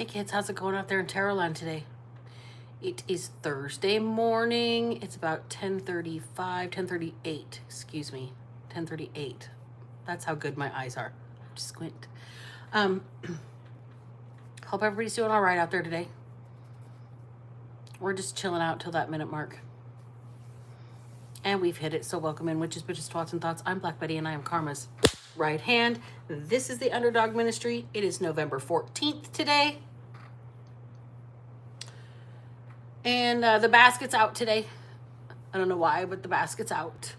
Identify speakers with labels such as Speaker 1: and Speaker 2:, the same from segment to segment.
Speaker 1: Hey kids, how's it going out there in Terrorland today? It is Thursday morning. It's about 10:35, 10:38, excuse me, 10:38. That's how good my eyes are. Just squint. Hope everybody's doing all right out there today. We're just chilling out till that minute mark. And we've hit it, so welcome in Witches, Bitches, Twats, and Thoughts. I'm Black Betty, and I am Karma's right hand. This is the Underdog Ministry. It is November 14th today. And the basket's out today. I don't know why, but the basket's out.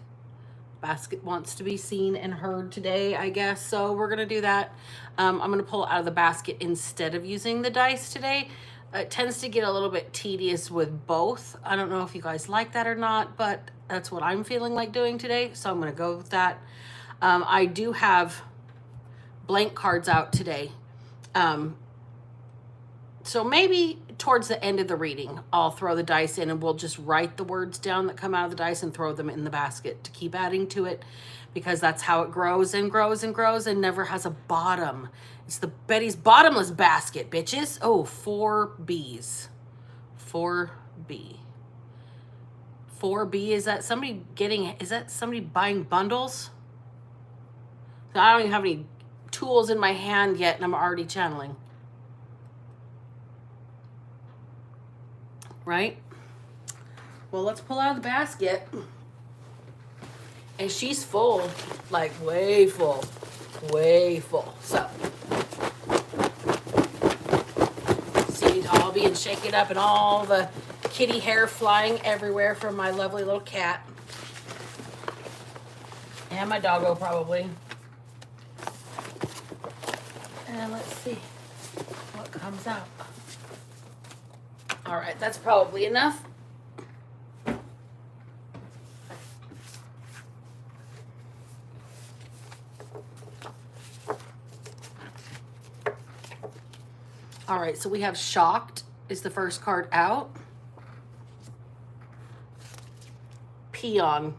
Speaker 1: Basket wants to be seen and heard today, I guess. So we're going to do that. I'm going to pull out of the basket instead of using the dice today. It tends to get a little bit tedious with both. I don't know if you guys like that or not, but that's what I'm feeling like doing today. So I'm going to go with that. I do have blank cards out today. So maybe towards the end of the reading, I'll throw the dice in and we'll just write the words down that come out of the dice and throw them in the basket to keep adding to it, because that's how it grows and grows and grows and never has a bottom. It's the Betty's bottomless basket, bitches. Oh, 4 B's. 4B. 4B, is that somebody buying bundles? So I don't even have any tools in my hand yet and I'm already channeling. Right? Well, let's pull out of the basket. And she's full, like way full, way full. So, see it all being shaken up and all the kitty hair flying everywhere from my lovely little cat. And my doggo probably. And let's see what comes out. All right, that's probably enough. All right, so we have Shocked is the first card out. Peon.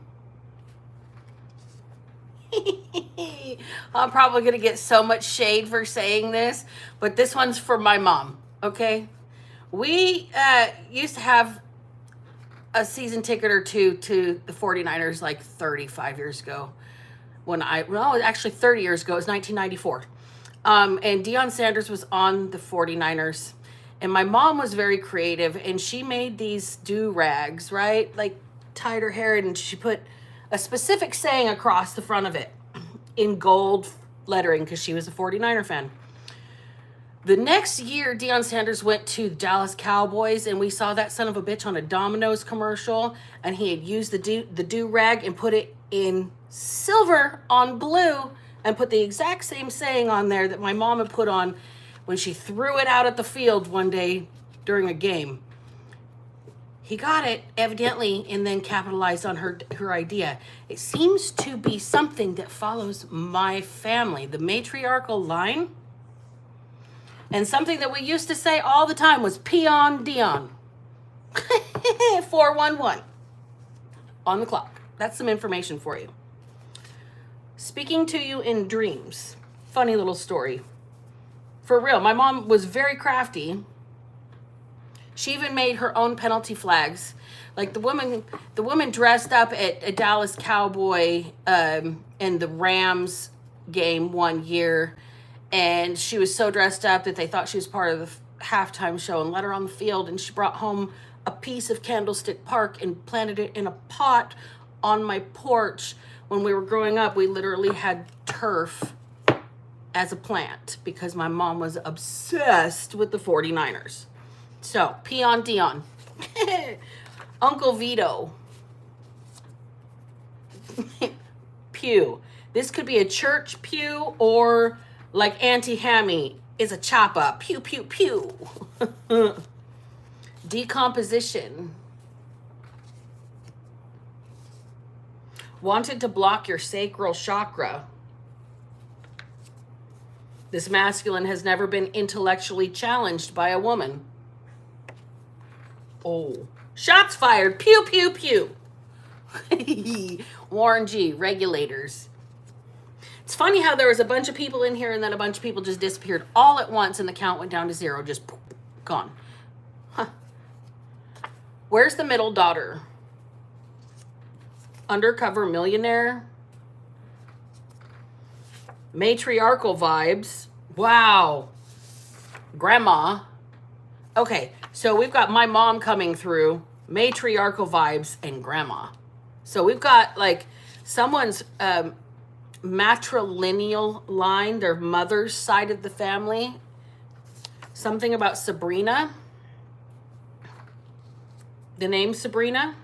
Speaker 1: I'm probably going to get so much shade for saying this, but this one's for my mom, okay? We used to have a season ticket or two to the 49ers like 35 years ago. Actually 30 years ago. It was 1994. And Deion Sanders was on the 49ers. And my mom was very creative, and she made these do-rags, right? Like tied her hair, and she put a specific saying across the front of it in gold lettering because she was a 49er fan. The next year, Deion Sanders went to the Dallas Cowboys, and we saw that son of a bitch on a Domino's commercial, and he had used the do-rag and put it in silver on blue and put the exact same saying on there that my mom had put on when she threw it out at the field one day during a game. He got it, evidently, and then capitalized on her idea. It seems to be something that follows my family, the matriarchal line. And something that we used to say all the time was Peon Dion. 411 on the clock. That's some information for you. Speaking to you in dreams. Funny little story. For real, my mom was very crafty. She even made her own penalty flags. Like the woman dressed up at a Dallas Cowboy in the Rams game one year. And she was so dressed up that they thought she was part of the halftime show and let her on the field. And she brought home a piece of Candlestick Park and planted it in a pot on my porch. When we were growing up, we literally had turf as a plant because my mom was obsessed with the 49ers. So, Peon Dion. Uncle Vito. Pew. This could be a church pew, or like Auntie Hammy is a chopper. Pew, pew, pew. Decomposition. Wanted to block your sacral chakra. This masculine has never been intellectually challenged by a woman. Oh. Shots fired. Pew, pew, pew. Warren G. Regulators. It's funny how there was a bunch of people in here and then a bunch of people just disappeared all at once and the count went down to 0, just poof, gone. Huh. Where's the middle daughter? Undercover millionaire. Matriarchal vibes. Wow. Grandma. Okay, so we've got my mom coming through, matriarchal vibes, and grandma. So we've got like someone's matrilineal line, their mother's side of the family. Something about Sabrina. The name Sabrina.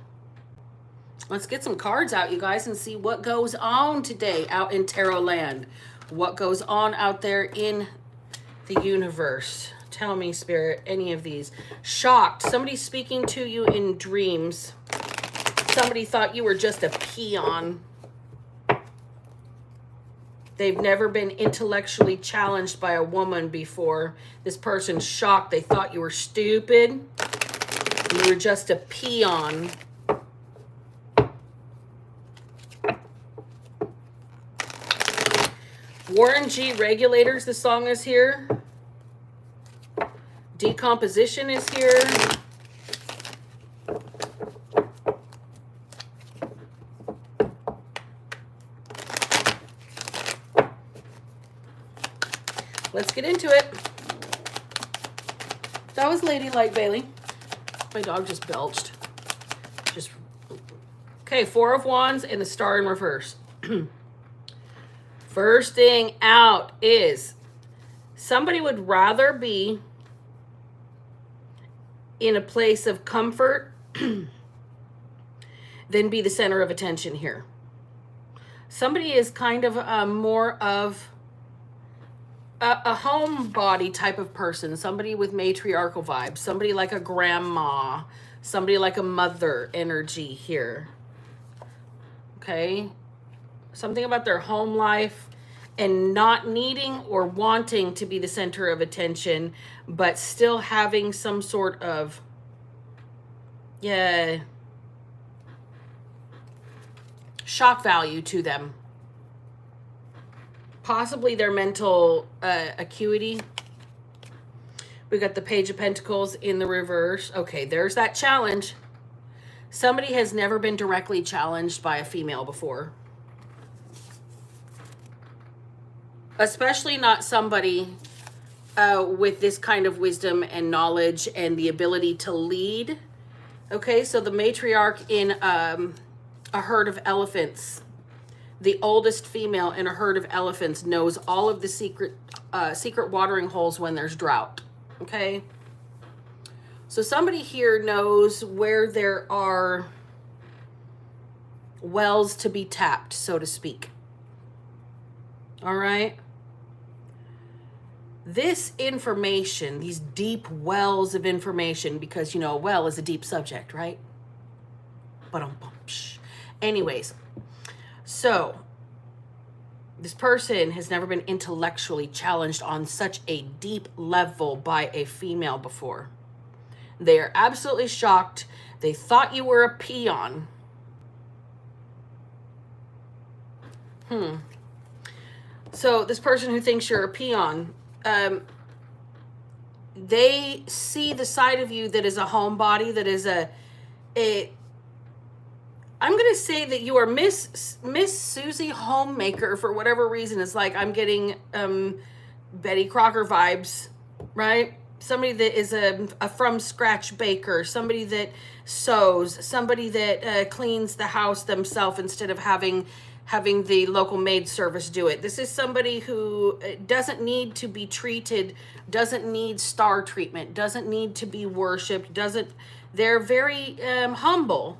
Speaker 1: Let's get some cards out, you guys, and see what goes on today out in Tarot land. What goes on out there in the universe. Tell me, Spirit, any of these. Shocked. Somebody speaking to you in dreams. Somebody thought you were just a peon. They've never been intellectually challenged by a woman before. This person's shocked. They thought you were stupid. You were just a peon. Warren G. Regulators, the song is here. Decomposition is here. Let's get into it. That was Ladylike Bailey. My dog just belched. Okay, 4 of Wands and the Star in reverse. First thing out is somebody would rather be in a place of comfort than be the center of attention here. Somebody is kind of more of a homebody type of person, somebody with matriarchal vibes, somebody like a grandma, somebody like a mother energy here. Okay? Something about their home life and not needing or wanting to be the center of attention, but still having some sort of, shock value to them. Possibly their mental acuity. We got the Page of Pentacles in the reverse. Okay, there's that challenge. Somebody has never been directly challenged by a female before. Especially not somebody with this kind of wisdom and knowledge and the ability to lead. Okay, so the matriarch in a herd of elephants, the oldest female in a herd of elephants, knows all of the secret watering holes when there's drought. Okay, so somebody here knows where there are wells to be tapped, so to speak. All right. This information, these deep wells of information, because, you know, a well is a deep subject, right? Anyways, so this person has never been intellectually challenged on such a deep level by a female before. They are absolutely shocked. They thought you were a peon. So this person who thinks you're a peon, they see the side of you that is a homebody, that is I'm going to say that you are Miss Susie Homemaker for whatever reason. It's like I'm getting Betty Crocker vibes, right? Somebody that is a from scratch baker, somebody that sews, somebody that cleans the house themselves instead of having the local maid service do it. This is somebody who doesn't need to be treated, doesn't need star treatment, doesn't need to be worshipped, they're very humble.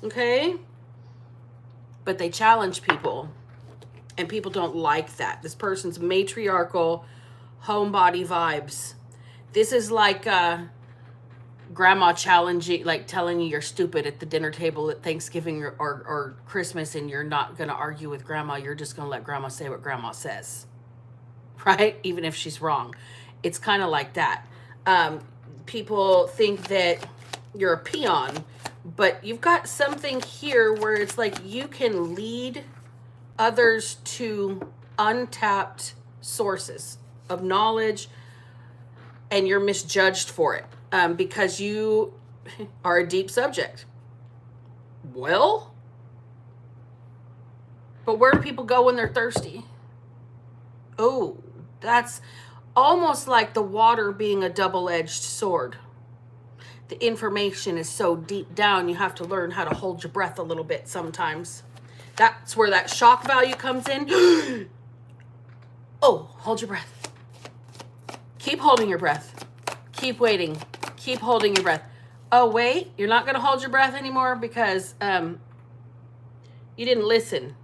Speaker 1: Okay? But they challenge people, and people don't like that. This person's matriarchal homebody vibes. This is like grandma challenging, like telling you you're stupid at the dinner table at Thanksgiving or Christmas, and you're not going to argue with grandma. You're just going to let grandma say what grandma says, right? Even if she's wrong. It's kind of like that. People think that you're a peon, but you've got something here where it's like you can lead others to untapped sources of knowledge, and you're misjudged for it because you are a deep subject. Well, but where do people go when they're thirsty? Oh, that's almost like the water being a double-edged sword. The information is so deep down, you have to learn how to hold your breath a little bit sometimes. That's where that shock value comes in. Oh, hold your breath. Keep holding your breath. Keep waiting. Keep holding your breath. Oh, wait, you're not going to hold your breath anymore because you didn't listen.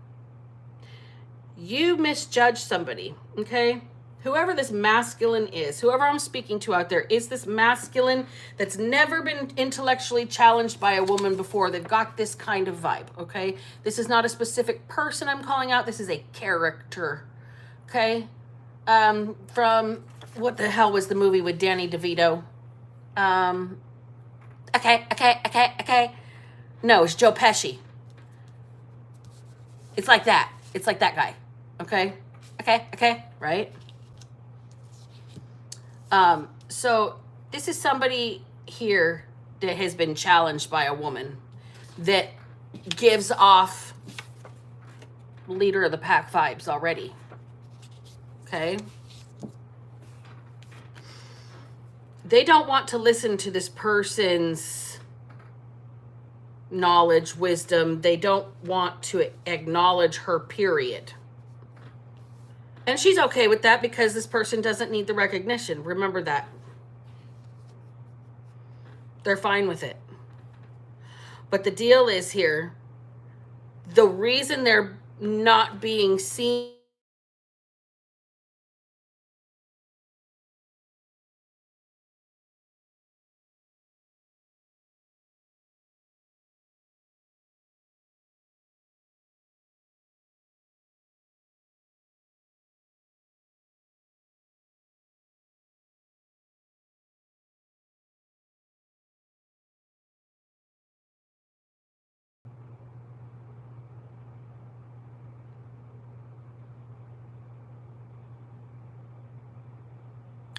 Speaker 1: You misjudged somebody, okay? Whoever this masculine is, whoever I'm speaking to out there, is this masculine that's never been intellectually challenged by a woman before. They've got this kind of vibe, okay? This is not a specific person I'm calling out. This is a character, okay? From, what the hell was the movie with Danny DeVito? Okay. No, it's Joe Pesci. It's like that. It's like that guy, okay? Okay, right? So this is somebody here that has been challenged by a woman that gives off leader of the pack vibes already. Okay. They don't want to listen to this person's knowledge, wisdom. They don't want to acknowledge her, period. And she's okay with that because this person doesn't need the recognition. Remember that. They're fine with it. But the deal is here, the reason they're not being seen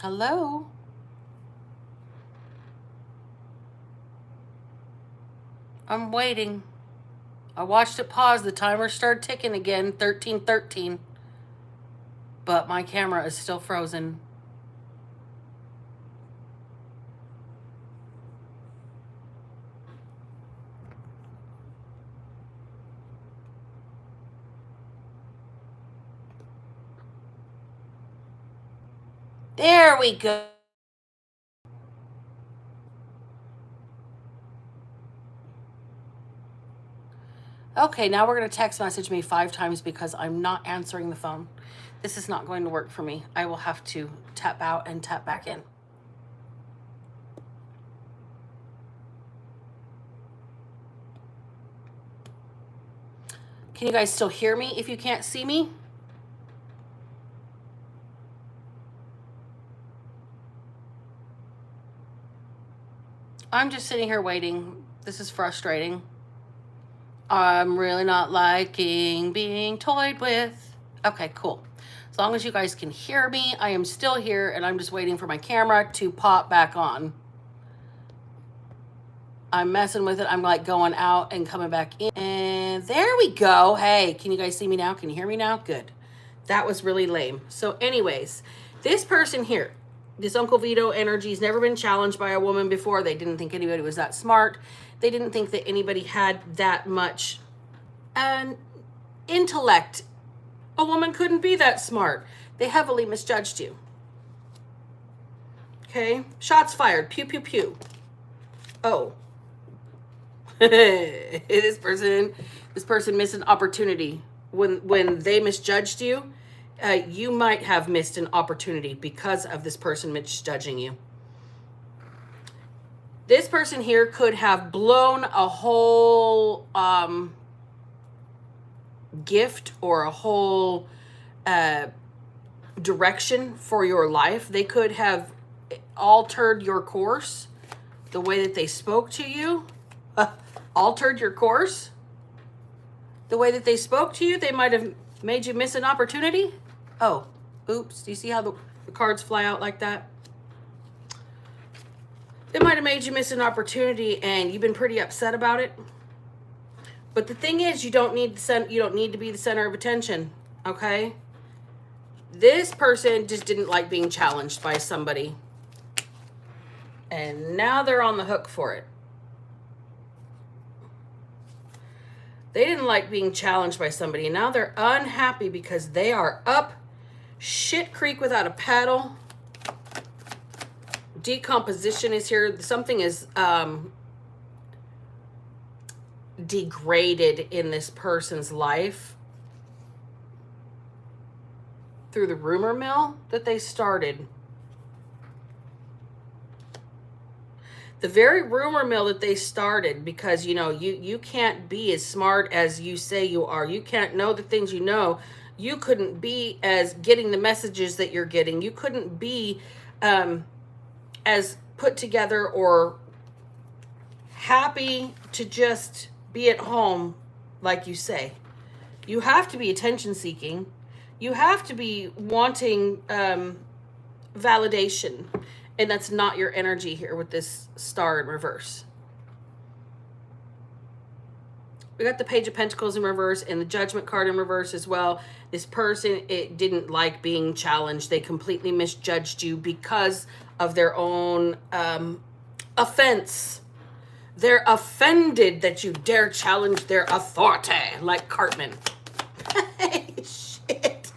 Speaker 1: Hello? I'm waiting. I watched it pause. The timer started ticking again, 13:13. But my camera is still frozen. There we go. Okay, now we're going to text message me 5 times because I'm not answering the phone. This is not going to work for me. I will have to tap out and tap back in. Can you guys still hear me if you can't see me? I'm just sitting here waiting. This is frustrating. I'm really not liking being toyed with. Okay, cool. As long as you guys can hear me, I am still here and I'm just waiting for my camera to pop back on. I'm messing with it. I'm like going out and coming back in. And there we go. Hey, can you guys see me now? Can you hear me now? Good. That was really lame. So anyways, this person here, this Uncle Vito energy has never been challenged by a woman before. They didn't think anybody was that smart. They didn't think that anybody had that much intellect. A woman couldn't be that smart. They heavily misjudged you. Okay? Shots fired. Pew, pew, pew. Oh. this person missed an opportunity. When they misjudged you, you might have missed an opportunity because of this person misjudging you. This person here could have blown a whole gift or a whole direction for your life. They could have altered your course, the way that they spoke to you, altered your course. The way that they spoke to you, they might have made you miss an opportunity. Oh, oops. Do you see how the cards fly out like that? They might have made you miss an opportunity and you've been pretty upset about it. But the thing is, you don't need to be the center of attention, okay? This person just didn't like being challenged by somebody. And now they're on the hook for it. They didn't like being challenged by somebody. And now they're unhappy because they are up shit creek without a paddle. Decomposition is here. Something is degraded in this person's life through the rumor mill that they started. The very rumor mill that they started, because you can't be as smart as you say you are. You can't know the things you know. You couldn't be as getting the messages that you're getting. You couldn't be as put together or happy to just be at home like you say. You have to be attention seeking. You have to be wanting validation. And that's not your energy here with this star in reverse. We got the Page of Pentacles in reverse and the Judgment card in reverse as well. This person, it didn't like being challenged. They completely misjudged you because of their own offense. They're offended that you dare challenge their authority, like Cartman. Hey, shit.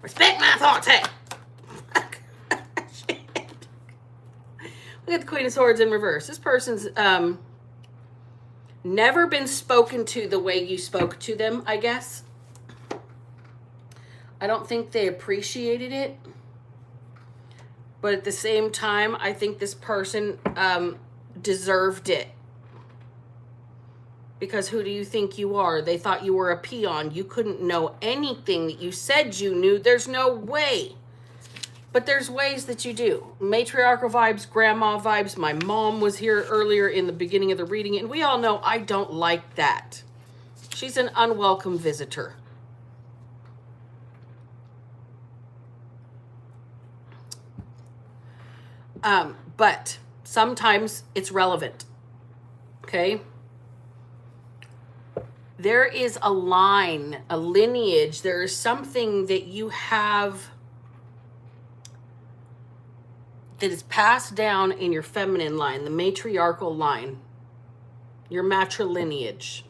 Speaker 1: Respect my authority. Look at the Queen of Swords in reverse. This person's never been spoken to the way you spoke to them, I guess. I don't think they appreciated it. But at the same time, I think this person deserved it. Because who do you think you are? They thought you were a peon. You couldn't know anything that you said you knew. There's no way. But there's ways that you do. Matriarchal vibes, grandma vibes. My mom was here earlier in the beginning of the reading, and we all know I don't like that. She's an unwelcome visitor. But sometimes it's relevant. Okay? There is a line, a lineage. There is something that you have that is passed down in your feminine line, the matriarchal line, your matrilineage.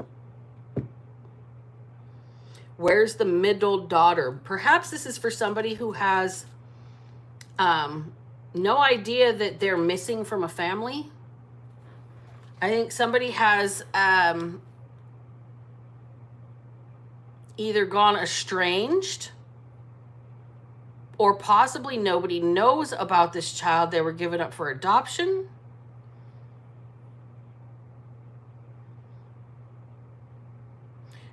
Speaker 1: Where's the middle daughter? Perhaps this is for somebody who has no idea that they're missing from a family. I think somebody has either gone estranged, or possibly nobody knows about this child. They were given up for adoption.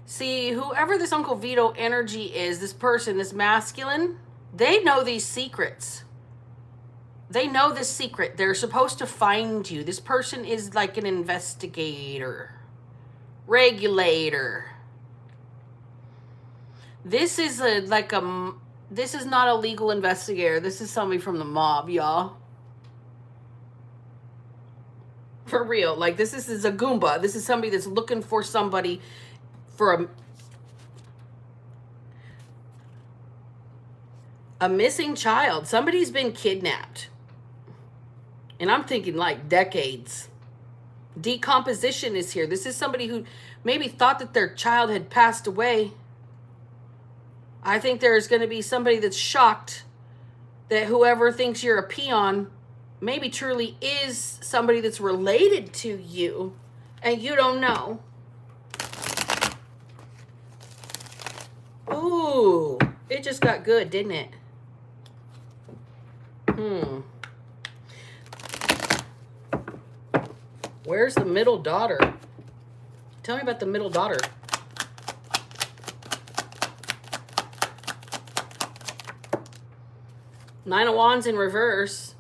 Speaker 1: See, whoever this Uncle Vito energy is, this person, this masculine, they know these secrets. They know this secret. They're supposed to find you. This person is like an investigator, regulator. This is this is not a legal investigator. This is somebody from the mob, y'all. For real. Like, this is a Goomba. This is somebody that's looking for somebody for a missing child. Somebody's been kidnapped. And I'm thinking like decades. Decomposition is here. This is somebody who maybe thought that their child had passed away. I think there's going to be somebody that's shocked that whoever thinks you're a peon maybe truly is somebody that's related to you and you don't know. Ooh, it just got good, didn't it? Where's the middle daughter? Tell me about the middle daughter. Nine of Wands in reverse.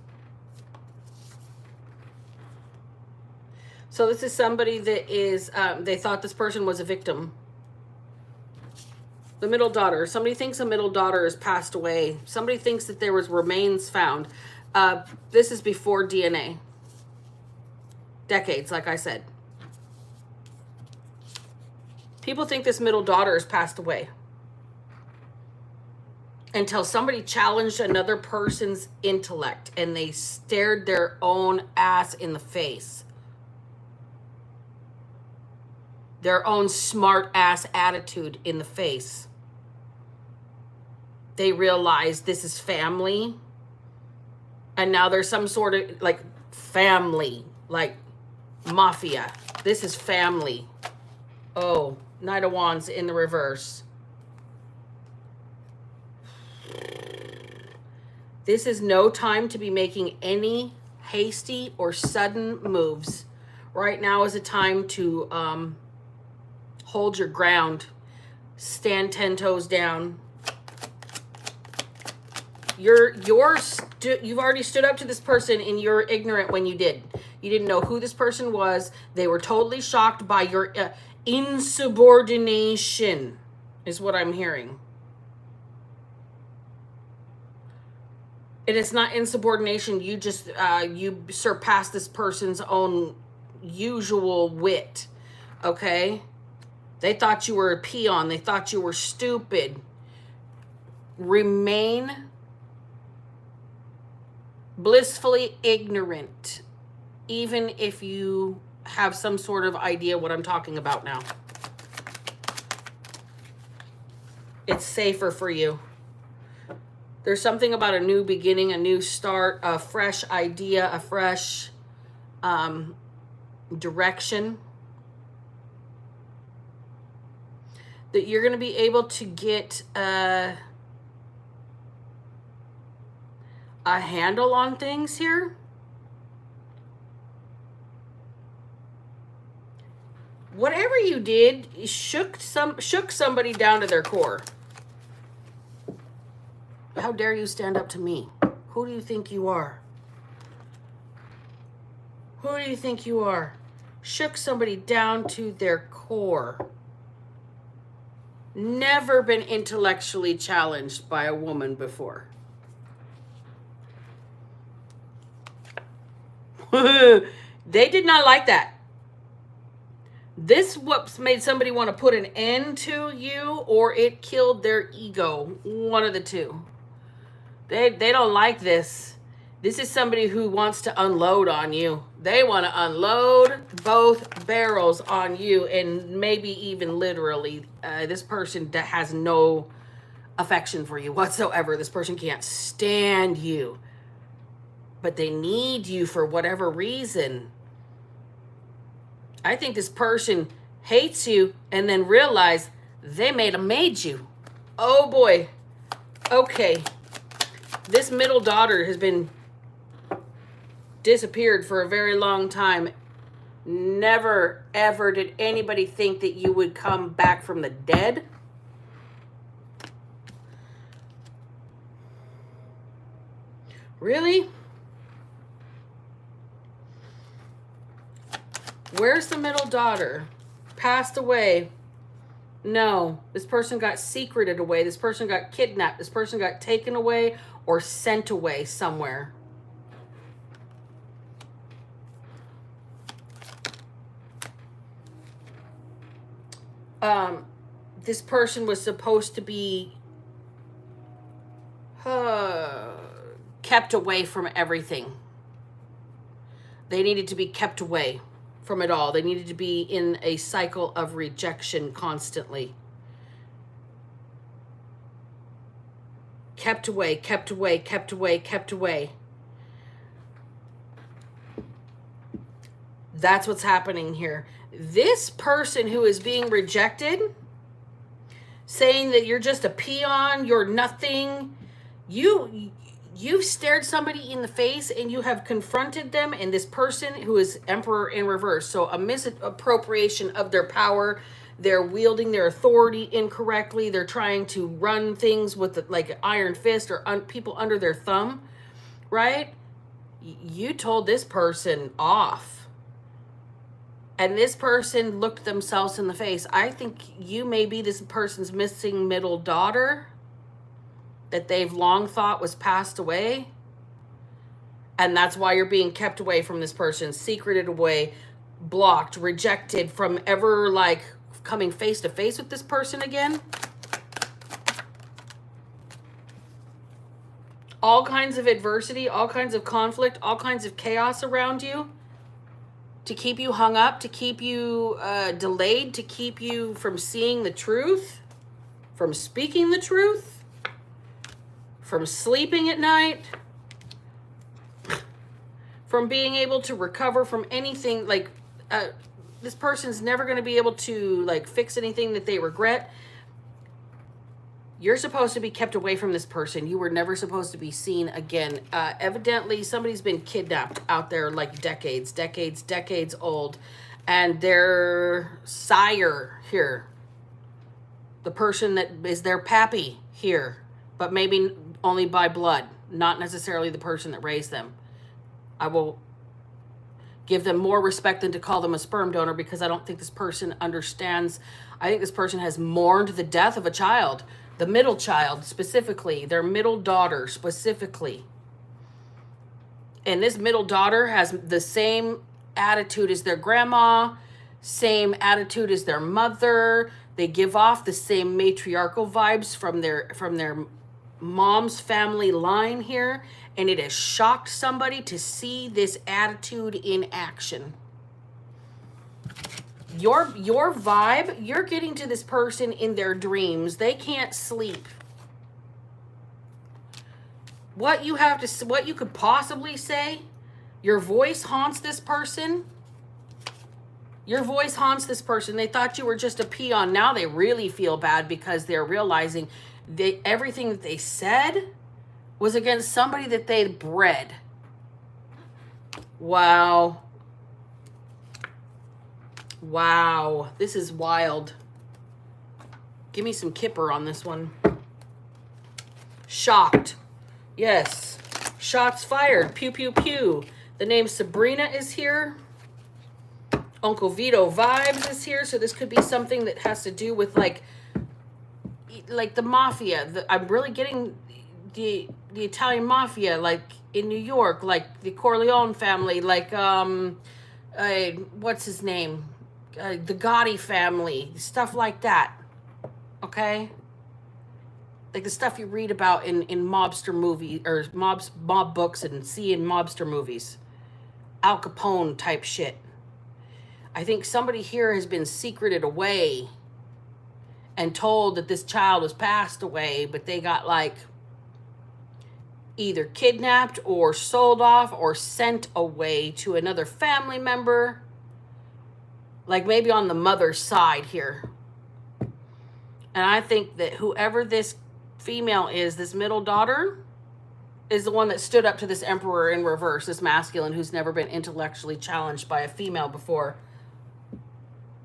Speaker 1: So this is somebody that is, they thought this person was a victim. The middle daughter. Somebody thinks a middle daughter has passed away. Somebody thinks that there was remains found. This is before DNA. Decades, like I said. People think this middle daughter has passed away. Until somebody challenged another person's intellect and they stared their own ass in the face. Their own smart ass attitude in the face. They realize this is family. And now there's some sort of like family, like mafia. This is family. Oh, Knight of Wands in the reverse. This is no time to be making any hasty or sudden moves. Right now is a time to hold your ground. Stand 10 toes down. You've already stood up to this person and you're ignorant when you did. You didn't know who this person was. They were totally shocked by your insubordination, is what I'm hearing. And it's not insubordination. You just, you surpass this person's own usual wit. Okay? They thought you were a peon. They thought you were stupid. Remain blissfully ignorant, even if you have some sort of idea what I'm talking about now. It's safer for you. There's something about a new beginning, a new start, a fresh idea, a fresh direction that you're going to be able to get a handle on things here. Whatever you did shook somebody down to their core. How dare you stand up to me? Who do you think you are? Who do you think you are? Shook somebody down to their core. Never been intellectually challenged by a woman before. They did not like that. This what made somebody want to put an end to you, or it killed their ego. One of the two. They don't like this. This is somebody who wants to unload on you. They want to unload both barrels on you, and maybe even literally. This person that has no affection for you whatsoever. This person can't stand you. But they need you for whatever reason. I think this person hates you and then realize they made you. Oh boy. Okay. This middle daughter has been disappeared for a very long time. Never, ever did anybody think that you would come back from the dead. Really? Where's the middle daughter? Passed away. No. This person got secreted away. This person got kidnapped. This person got taken away or sent away somewhere. This person was supposed to be kept away from everything. They needed to be kept away from it all. They needed to be in a cycle of rejection constantly. Kept away, kept away, kept away, kept away. That's what's happening here. This person who is being rejected, saying that you're just a peon, you're nothing, you've stared somebody in the face and you have confronted them, and this person who is Emperor in reverse, so a misappropriation of their power, they're wielding their authority incorrectly, they're trying to run things with like an iron fist or people under their thumb, right? You told this person off. And this person looked themselves in the face. I think you may be this person's missing middle daughter that they've long thought was passed away. And that's why you're being kept away from this person, secreted away, blocked, rejected from ever like coming face to face with this person again. All kinds of adversity, all kinds of conflict, all kinds of chaos around you to keep you hung up, to keep you delayed, to keep you from seeing the truth, from speaking the truth, from sleeping at night, from being able to recover from anything. Like this person's never going to be able to like fix anything that they regret. You're supposed to be kept away from this person. You were never supposed to be seen again. Evidently, somebody's been kidnapped out there like decades old. And their sire here, the person that is their pappy here, but maybe only by blood, not necessarily the person that raised them. I will give them more respect than to call them a sperm donor, because I don't think this person understands. I think this person has mourned the death of a child. The middle child specifically, their middle daughter specifically. And this middle daughter has the same attitude as their grandma, same attitude as their mother. They give off the same matriarchal vibes from their mom's family line here. And it has shocked somebody to see this attitude in action. Your vibe, you're getting to this person in their dreams. They can't sleep. What you could possibly say, your voice haunts this person. Your voice haunts this person. They thought you were just a peon. Now they really feel bad because they're realizing that everything that they said was against somebody that they'd bred. Wow. Wow, this is wild. Give me some kipper on this one. Shocked. Yes. Shots fired. Pew, pew, pew. The name Sabrina is here. Uncle Vito vibes is here. So this could be something that has to do with like the mafia. I'm really getting the Italian mafia, like in New York, like the Corleone family, like what's his name? The Gotti family, stuff like that. Okay? Like the stuff you read about in mobster movies or mob books and see in mobster movies. Al Capone type shit. I think somebody here has been secreted away and told that this child was passed away, but they got like either kidnapped or sold off or sent away to another family member. Like maybe on the mother's side here. And I think that whoever this female is, this middle daughter, is the one that stood up to this emperor in reverse, this masculine who's never been intellectually challenged by a female before.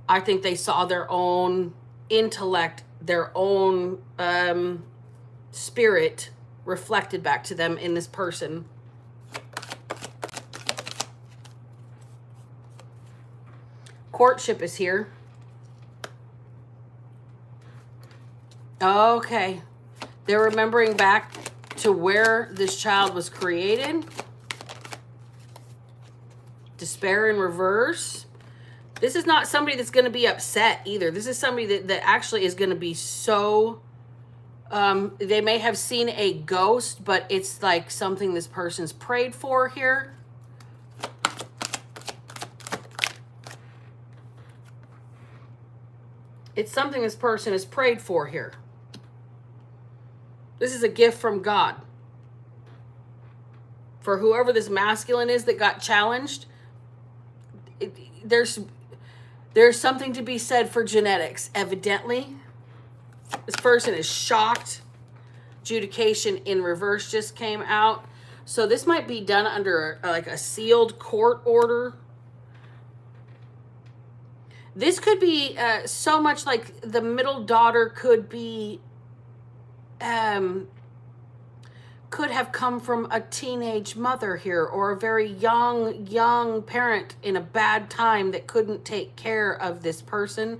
Speaker 1: I think they saw their own intellect, their own spirit reflected back to them in this person. Courtship is here. Okay. They're remembering back to where this child was created. Despair in reverse. This is not somebody that's going to be upset either. This is somebody that actually is going to be so... they may have seen a ghost, but it's like something this person's prayed for here. It's something this person has prayed for here. This is a gift from God. For whoever this masculine is that got challenged, there's something to be said for genetics, evidently. This person is shocked. Adjudication in reverse just came out. So this might be done under like a sealed court order. This could be so much like the middle daughter could be could have come from a teenage mother here, or a very young parent in a bad time that couldn't take care of this person.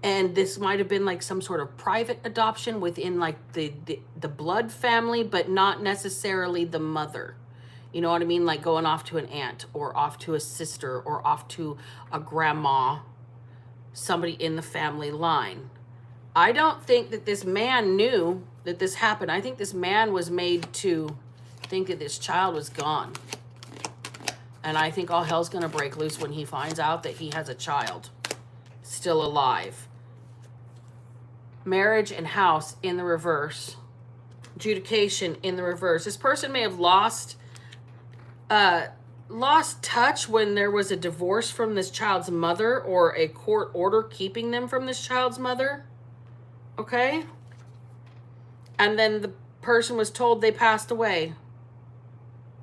Speaker 1: And this might have been like some sort of private adoption within like the blood family, but not necessarily the mother. You know what I mean? Like going off to an aunt, or off to a sister, or off to a grandma, somebody in the family line. I don't think that this man knew that this happened. I think this man was made to think that this child was gone. And I think all hell's going to break loose when he finds out that he has a child still alive. Marriage and house in the reverse. Adjudication in the reverse. This person may have lost touch when there was a divorce from this child's mother, or a court order keeping them from this child's mother. Okay? And then the person was told they passed away.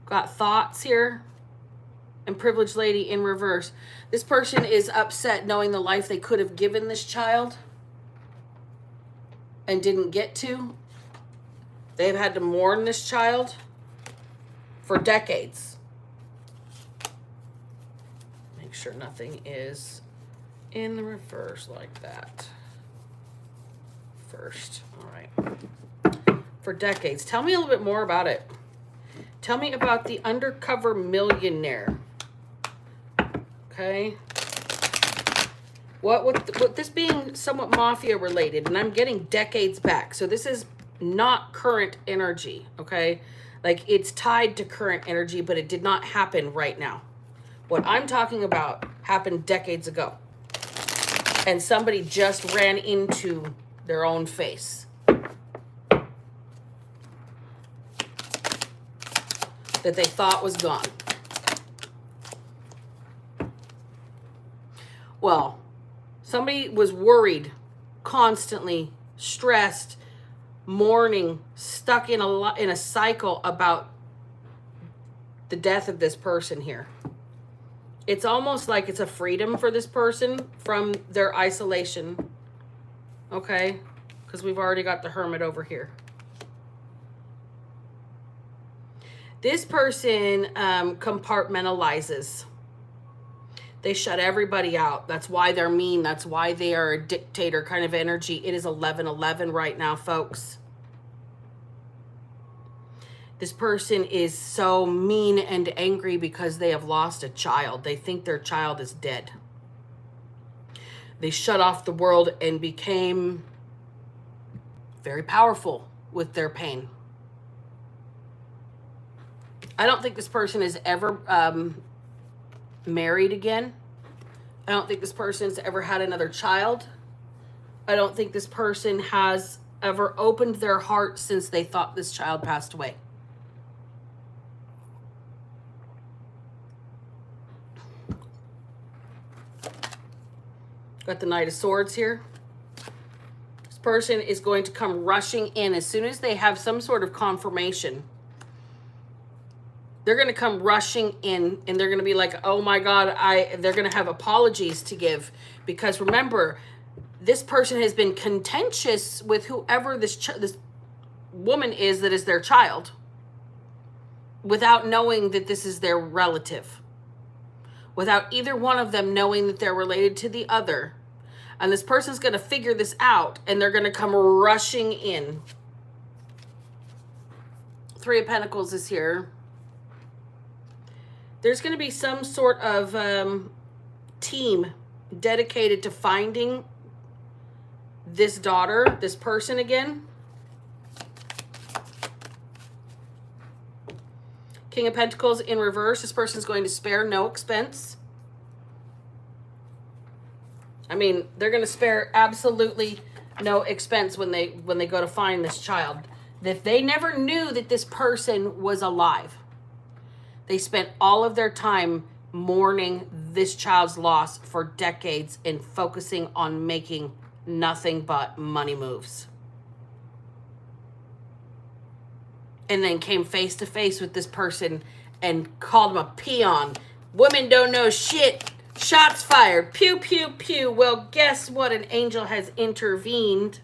Speaker 1: Got thoughts here. And privileged lady in reverse. This person is upset knowing the life they could have given this child and didn't get to. They've had to mourn this child for decades. Make sure nothing is in the reverse like that. First. All right. For decades. Tell me a little bit more about it. Tell me about the Undercover Millionaire. Okay. What this being somewhat mafia related, and I'm getting decades back. So this is not current energy, okay? Like it's tied to current energy, but it did not happen right now. What I'm talking about happened decades ago. And somebody just ran into their own face. That they thought was gone. Well, somebody was worried, constantly stressed, mourning, stuck in a cycle about the death of this person here. It's almost like it's a freedom for this person from their isolation. Okay? Because we've already got the Hermit over here. This person compartmentalizes. They shut everybody out. That's why they're mean. That's why they are a dictator kind of energy. It is 11:11 right now, folks. This person is so mean and angry because they have lost a child. They think their child is dead. They shut off the world and became very powerful with their pain. I don't think this person is ever married again. I don't think this person's ever had another child. I don't think this person has ever opened their heart since they thought this child passed away. Got the Knight of Swords here. This person is going to come rushing in as soon as they have some sort of confirmation. They're going to come rushing in and they're going to be like, oh my God, they're going to have apologies to give. Because remember, this person has been contentious with whoever this woman is that is their child, without knowing that this is their relative. Without either one of them knowing that they're related to the other. And this person's going to figure this out and they're going to come rushing in. Three of Pentacles is here. There's going to be some sort of team dedicated to finding this daughter, this person again. King of Pentacles in reverse. This person's going to spare no expense. I mean, they're going to spare absolutely no expense when they go to find this child. If they never knew that this person was alive, they spent all of their time mourning this child's loss for decades and focusing on making nothing but money moves. And then came face to face with this person and called him a peon. Women don't know shit. Shots fired. Pew, pew, pew. Well, guess what? An angel has intervened.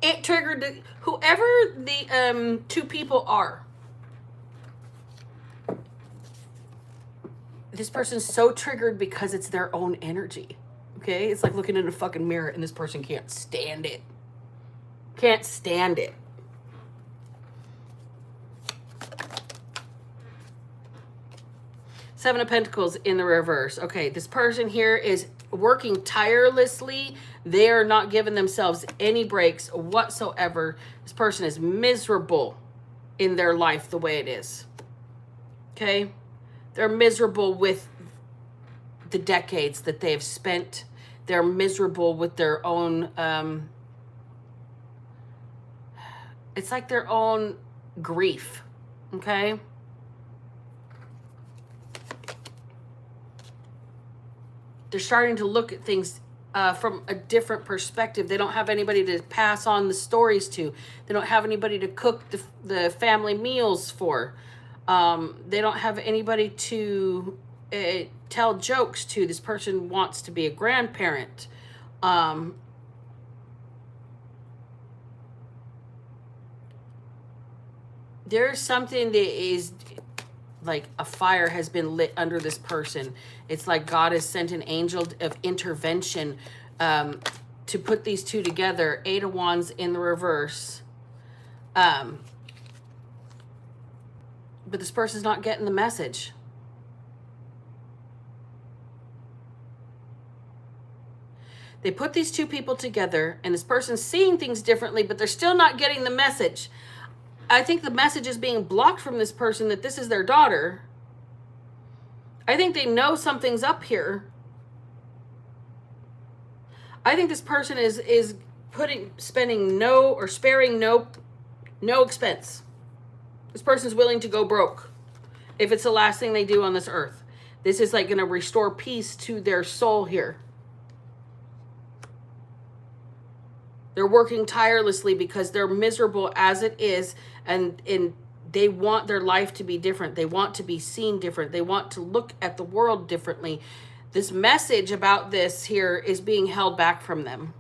Speaker 1: It triggered whoever the two people are. This person's so triggered because it's their own energy. Okay? It's like looking in a fucking mirror and this person can't stand it. Can't stand it. Seven of Pentacles in the reverse. Okay, this person here is working tirelessly. They are not giving themselves any breaks whatsoever. This person is miserable in their life the way it is. Okay? They're miserable with the decades that they've spent. They're miserable with their own, it's like their own grief. Okay? They're starting to look at things from a different perspective. They don't have anybody to pass on the stories to. They don't have anybody to cook the family meals for. They don't have anybody to tell jokes to. This person wants to be a grandparent. There's something that is like a fire has been lit under this person. It's like God has sent an angel of intervention to put these two together. Eight of Wands in the reverse. But this person's not getting the message. They put these two people together and this person's seeing things differently, but they're still not getting the message. I think the message is being blocked from this person that this is their daughter. I think they know something's up here. I think this person is spending sparing no expense. This person's willing to go broke if it's the last thing they do on this earth. This is like going to restore peace to their soul here. They're working tirelessly because they're miserable as it is, and they want their life to be different. They want to be seen different. They want to look at the world differently. This message about this here is being held back from them.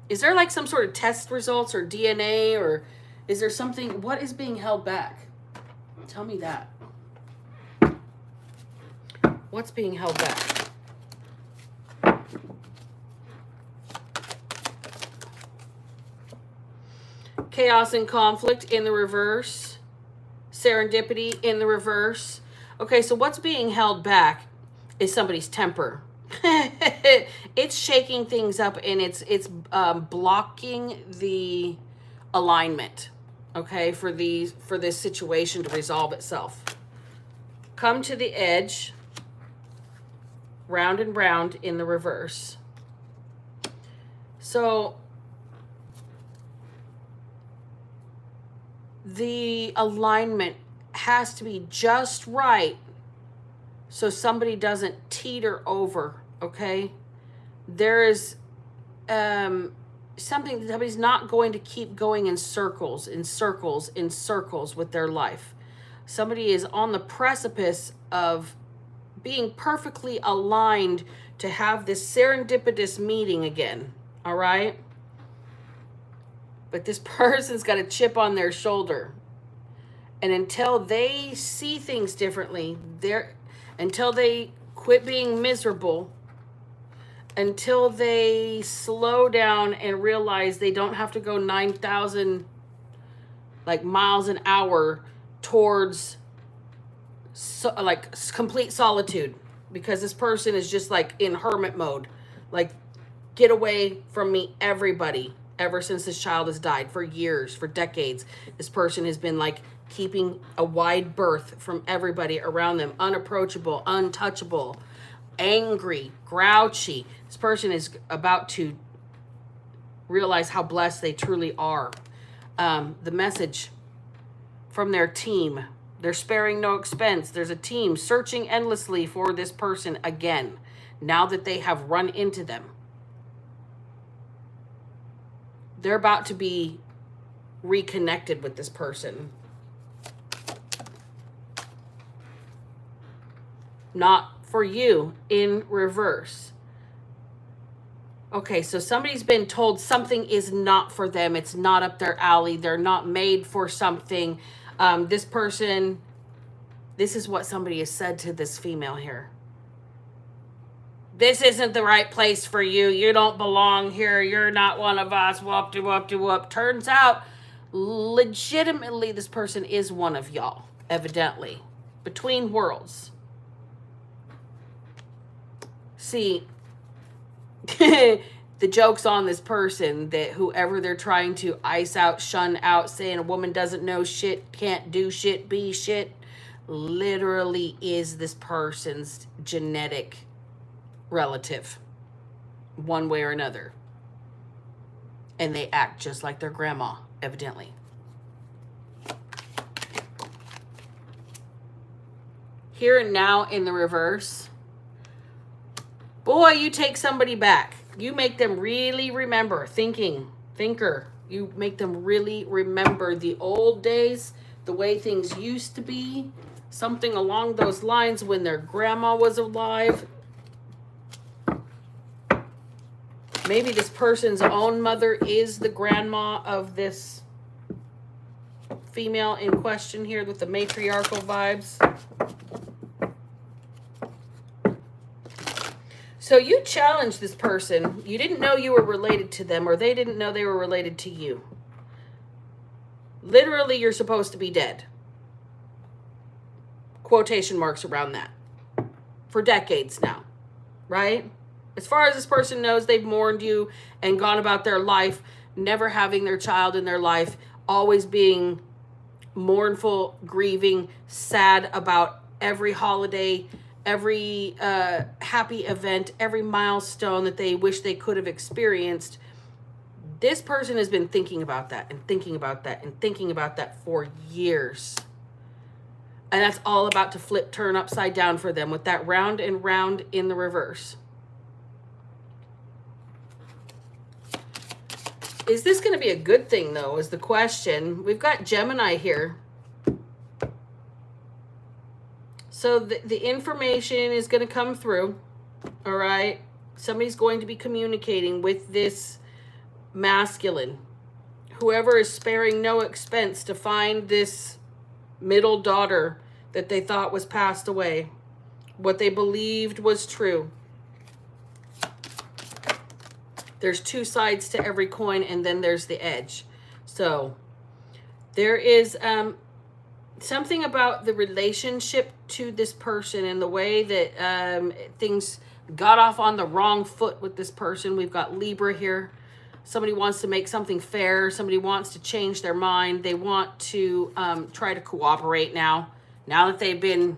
Speaker 1: Is there like some sort of test results or DNA, or is there something? What is being held back? Tell me that. What's being held back? Chaos and conflict in the reverse. Serendipity in the reverse. Okay, so what's being held back is somebody's temper. It's shaking things up and it's blocking the alignment, okay, for this situation to resolve itself. Come to the edge. Round and round in the reverse. So the alignment has to be just right so somebody doesn't teeter over, okay? There is something, somebody's not going to keep going in circles, in circles, in circles with their life. Somebody is on the precipice of being perfectly aligned to have this serendipitous meeting again, all right? But this person's got a chip on their shoulder. And until they see things differently, until they quit being miserable, until they slow down and realize they don't have to go 9,000 miles an hour towards complete solitude, because this person is just like in hermit mode. Like, get away from me, everybody. Ever since this child has died, for years, for decades, this person has been like keeping a wide berth from everybody around them, unapproachable, untouchable, angry, grouchy. This person is about to realize how blessed they truly are. The message from their team: they're sparing no expense. There's a team searching endlessly for this person again, now that they have run into them. They're about to be reconnected with this person. Not for you, in reverse. Okay, so somebody's been told something is not for them. It's not up their alley. They're not made for something. This person, this is what somebody has said to this female here. This isn't the right place for you. You don't belong here. You're not one of us. Whoop de whoop de whoop. Turns out, legitimately, this person is one of y'all, evidently. Between worlds. See, the joke's on this person that whoever they're trying to ice out, shun out, saying a woman doesn't know shit, can't do shit, be shit, literally is this person's genetic relative, one way or another. And they act just like their grandma, evidently. Here and now in the reverse, boy, you take somebody back. You make them really remember, thinker. You make them really remember the old days, the way things used to be, something along those lines when their grandma was alive. Maybe this person's own mother is the grandma of this female in question here with the matriarchal vibes. So you challenged this person. You didn't know you were related to them, or they didn't know they were related to you. Literally, you're supposed to be dead. Quotation marks around that. For decades now, right? As far as this person knows, they've mourned you and gone about their life, never having their child in their life, always being mournful, grieving, sad about every holiday, every happy event, every milestone that they wish they could have experienced. This person has been thinking about that and thinking about that and thinking about that for years. And that's all about to flip, turn upside down for them with that round and round in the reverse. Is this going to be a good thing, though, is the question. We've got Gemini here. So the information is going to come through, all right? Somebody's going to be communicating with this masculine. Whoever is sparing no expense to find this middle daughter that they thought was passed away, what they believed was true. There's two sides to every coin, and then there's the edge. So there is something about the relationship to this person and the way that things got off on the wrong foot with this person. We've got Libra here. Somebody wants to make something fair. Somebody wants to change their mind. They want to try to cooperate now that they've been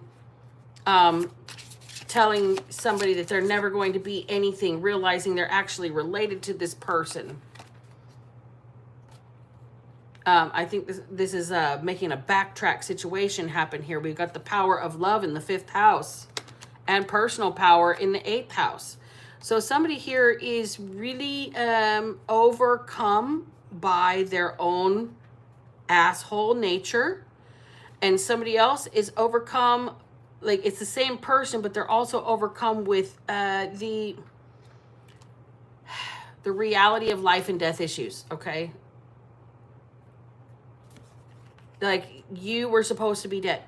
Speaker 1: telling somebody that they're never going to be anything, realizing they're actually related to this person. I think this is making a backtrack situation happen here. We've got the power of love in the 5th house and personal power in the 8th house. So somebody here is really overcome by their own asshole nature, and somebody else is overcome. Like, it's the same person, but they're also overcome with the reality of life and death issues, okay? Like, you were supposed to be dead.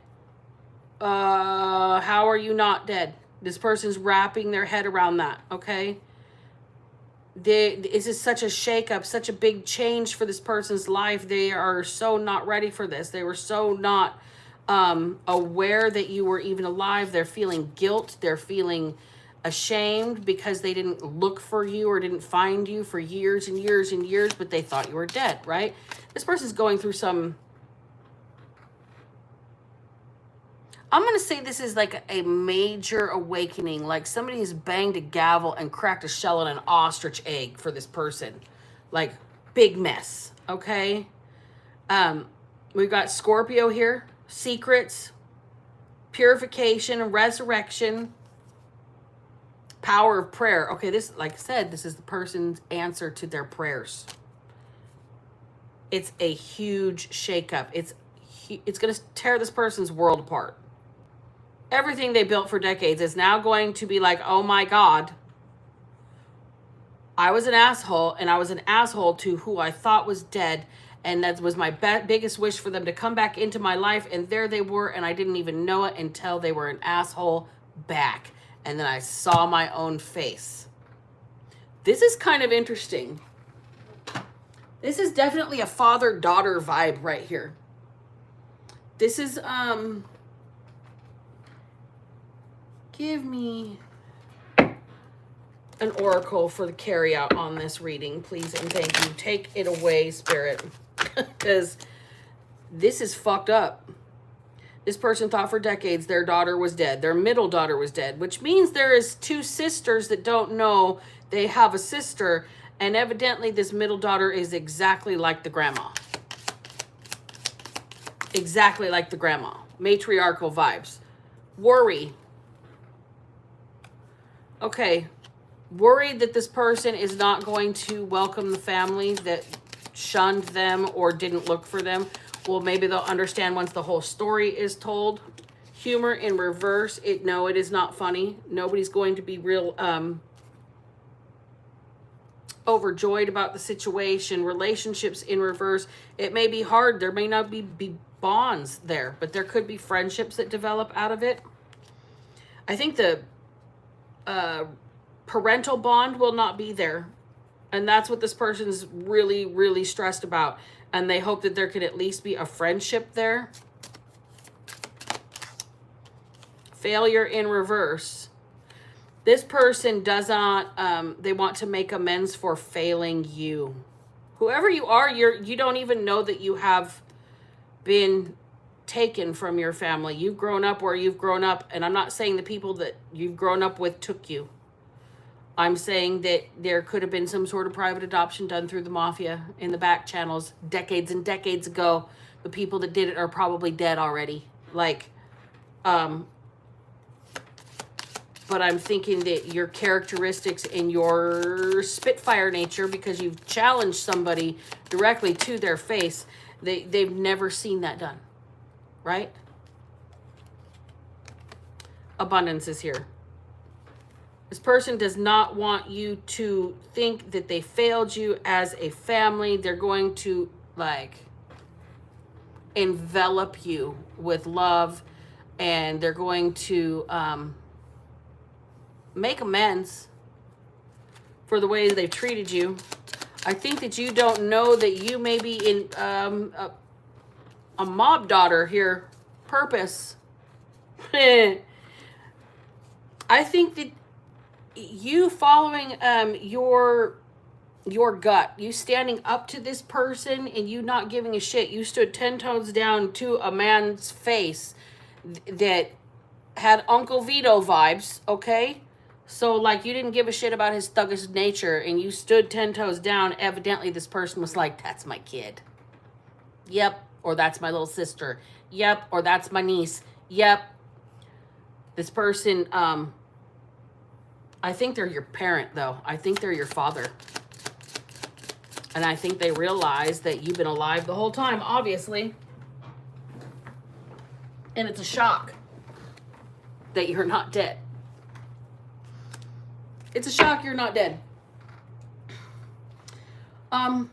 Speaker 1: How are you not dead? This person's wrapping their head around that, okay? This is such a shakeup, such a big change for this person's life. They are so not ready for this. They were so not aware that you were even alive. They're feeling guilt. They're feeling ashamed because they didn't look for you or didn't find you for years and years and years, but they thought you were dead, right? This person's going through some... I'm going to say this is like a major awakening, like somebody has banged a gavel and cracked a shell on an ostrich egg for this person. Like, big mess, okay? We've got Scorpio here. Secrets, purification, resurrection, power of prayer. Okay, this, like I said, this is the person's answer to their prayers. It's a huge shakeup. It's going to tear this person's world apart. Everything they built for decades is now going to be like, oh my God, I was an asshole, and I was an asshole to who I thought was dead, and that was my biggest wish for them to come back into my life, and there they were, and I didn't even know it until they were an asshole back, and then I saw my own face. This is kind of interesting. This is definitely a father-daughter vibe right here. This is, give me an oracle for the carry out on this reading, please, and thank you. Take it away, Spirit, because this is fucked up. This person thought for decades their daughter was dead. Their middle daughter was dead, which means there is two sisters that don't know they have a sister, and evidently this middle daughter is exactly like the grandma. Exactly like the grandma. Matriarchal vibes. Worry. Okay. Worried that this person is not going to welcome the family that shunned them or didn't look for them. Well, maybe they'll understand once the whole story is told. Humor in reverse. No, it is not funny. Nobody's going to be real overjoyed about the situation. Relationships in reverse. It may be hard. There may not be bonds there, but there could be friendships that develop out of it. I think the parental bond will not be there. And that's what this person's really, really stressed about. And they hope that there could at least be a friendship there. Failure in reverse. This person does not, they want to make amends for failing you. Whoever you are, you don't even know that you have been taken from your family. You've grown up where you've grown up. And I'm not saying the people that you've grown up with took you. I'm saying that there could have been some sort of private adoption done through the mafia in the back channels decades and decades ago. The people that did it are probably dead already. Like, but I'm thinking that your characteristics and your Spitfire nature, because you've challenged somebody directly to their face, they've never seen that done, right? Abundance is here. This person does not want you to think that they failed you as a family. They're going to, like, envelop you with love, and they're going to make amends for the way they've treated you. I think that you don't know that you may be in a mob daughter here. Purpose. I think that you following your gut, you standing up to this person and you not giving a shit. You stood 10 toes down to a man's face that had Uncle Vito vibes, okay? So, like, you didn't give a shit about his thuggish nature and you stood 10 toes down. Evidently, this person was like, that's my kid. Yep. Or that's my little sister. Yep. Or that's my niece. Yep. This person, I think they're your parent, though. I think they're your father. And I think they realize that you've been alive the whole time, obviously. And it's a shock that you're not dead. It's a shock you're not dead. Yeah,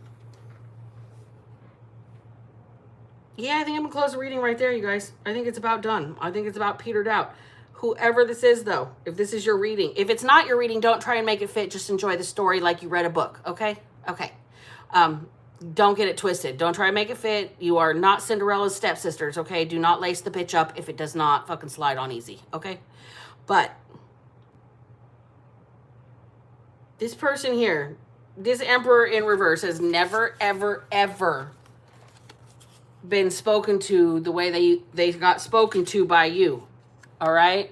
Speaker 1: I think I'm going to close the reading right there, you guys. I think it's about done. I think it's about petered out. Whoever this is, though, if this is your reading. If it's not your reading, don't try and make it fit. Just enjoy the story like you read a book, okay? Okay. Don't get it twisted. Don't try and make it fit. You are not Cinderella's stepsisters, okay? Do not lace the bitch up if it does not fucking slide on easy, okay? But this person here, this Emperor in reverse, has never, ever, ever been spoken to the way they got spoken to by you. All right?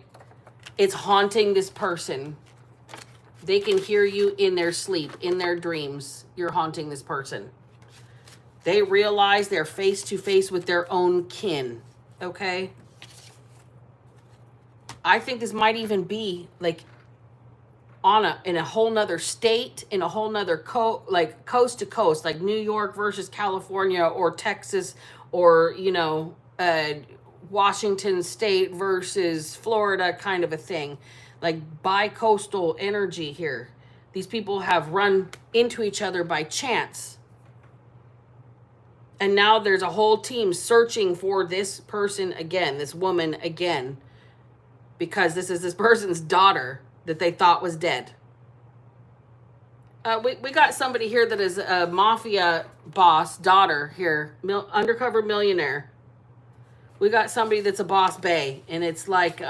Speaker 1: It's haunting this person. They can hear you in their sleep, in their dreams. You're haunting this person. They realize they're face to face with their own kin. Okay? I think this might even be like in a whole nother state, in a whole nother coast to coast, like New York versus California or Texas or, Washington State versus Florida kind of a thing. Like bi-coastal energy here. These people have run into each other by chance. And now there's a whole team searching for this person again, this woman again, because this is this person's daughter that they thought was dead. We got somebody here that is a mafia boss daughter here, undercover millionaire. We got somebody that's a boss bae, and it's like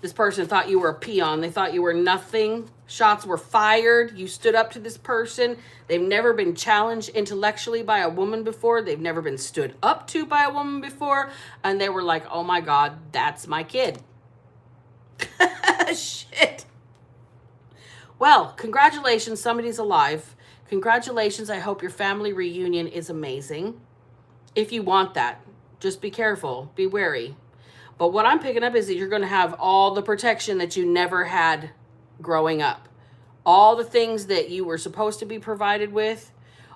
Speaker 1: this person thought you were a peon. They thought you were nothing. Shots were fired. You stood up to this person. They've never been challenged intellectually by a woman before. They've never been stood up to by a woman before. And they were like, oh my God, that's my kid. Shit. Well, congratulations. Somebody's alive. Congratulations. I hope your family reunion is amazing. If you want that, just be careful. Be wary. But what I'm picking up is that you're going to have all the protection that you never had growing up. All the things that you were supposed to be provided with,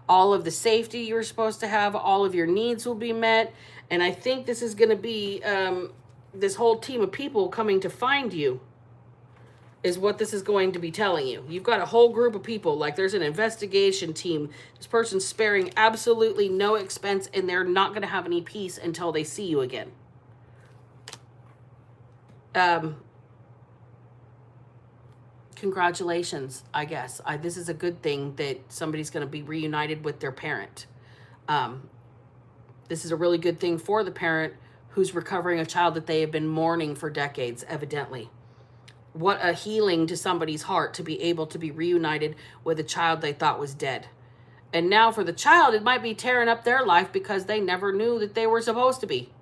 Speaker 1: all of the safety you were supposed to have, all of your needs will be met. And I think this is going to be this whole team of people coming to find you is what this is going to be telling you. You've got a whole group of people, like there's an investigation team. This person's sparing absolutely no expense, and they're not going to have any peace until they see you again. Congratulations, I guess. This is a good thing that somebody's going to be reunited with their parent. This is a really good thing for the parent who's recovering a child that they have been mourning for decades, evidently. What a healing to somebody's heart to be able to be reunited with a child they thought was dead. And now for the child, it might be tearing up their life because they never knew that they were supposed to be.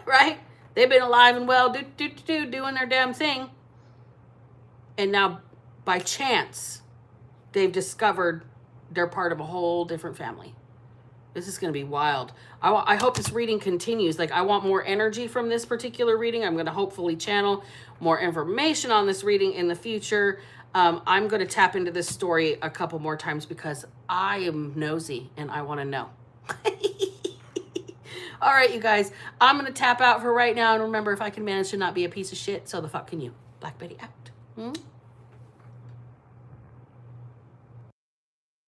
Speaker 1: Right? They've been alive and well, doing their damn thing. And now, by chance, they've discovered they're part of a whole different family. This is going to be wild. I hope this reading continues. Like, I want more energy from this particular reading. I'm going to hopefully channel more information on this reading in the future. I'm going to tap into this story a couple more times because I am nosy and I want to know. All right, you guys. I'm going to tap out for right now. And remember, if I can manage to not be a piece of shit, so the fuck can you. Black Betty out.